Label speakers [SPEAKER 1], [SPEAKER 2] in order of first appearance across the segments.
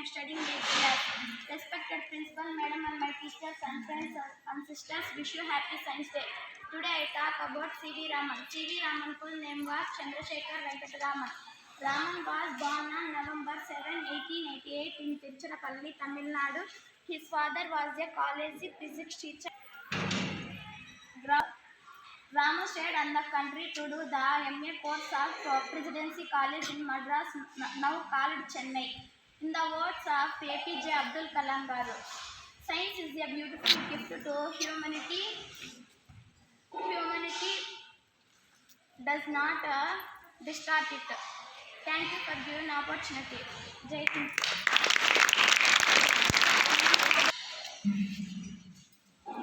[SPEAKER 1] studying 8th class. Respected principal, madam, and my teachers and friends and sisters, wish you happy Science Day. Today I talk about C.V. Raman. C.V. Raman full name was Chandrasekhar Venkata Raman. Raman was born on November 7, 1888 in Tiruchirappalli, Tamil Nadu. His father was a college physics teacher. Rama stayed in the country to do the MA course of Presidency College in Madras, now called Chennai. In the words of APJ Abdul Kalam Garu, science is a beautiful gift to humanity. Humanity does not distort it. Thank you for giving opportunity. Jai Hind.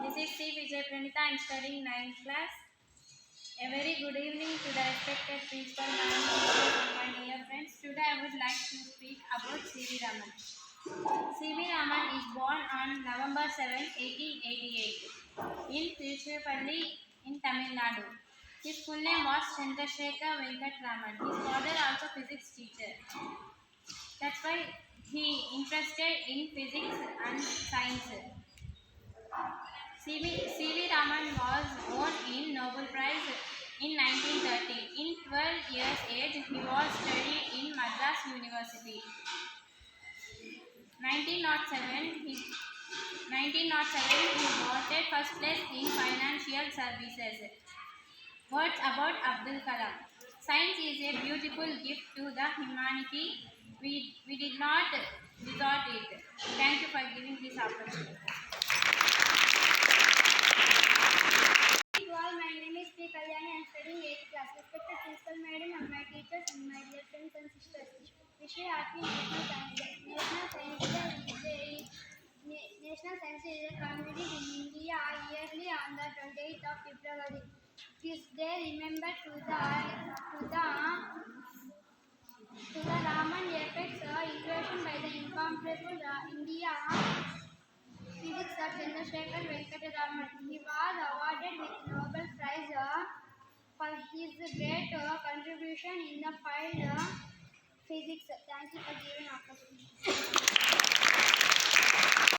[SPEAKER 1] This is C. Vijay Pranita. I am studying 9th class. A very good evening to the respected principal, madam, teachers, and my dear friends. Today I would like to speak about C.V. Raman. C.V. Raman is born on November 7, 1888 in Tiruchirappalli in Tamil Nadu. His full name was Chandrasekhar Venkata Raman. His father also physics teacher. That's why he interested in physics and science. C.V. Raman was won in Nobel Prize in 1930. In 12 years age, he was studied in Madras University. 1907, he got a first place in financial services. Words about Abdul Kalam. Science is a beautiful gift to the humanity. We did not resort it. Thank you for giving this opportunity. My name is P. Kalyani. I am studying 8th class. Respected principal madam and my teachers and my dear friends and sisters, wish you happy National Science Day. National Science Day is commemorated in India yearly on the 28th of February. This day remembered to the Raman effects equation by the incomparable India physics of Chandrasekhar Venkata Raman. He was awarded with Nobel Prize for his great contribution in the field of physics. Thank you for giving opportunity.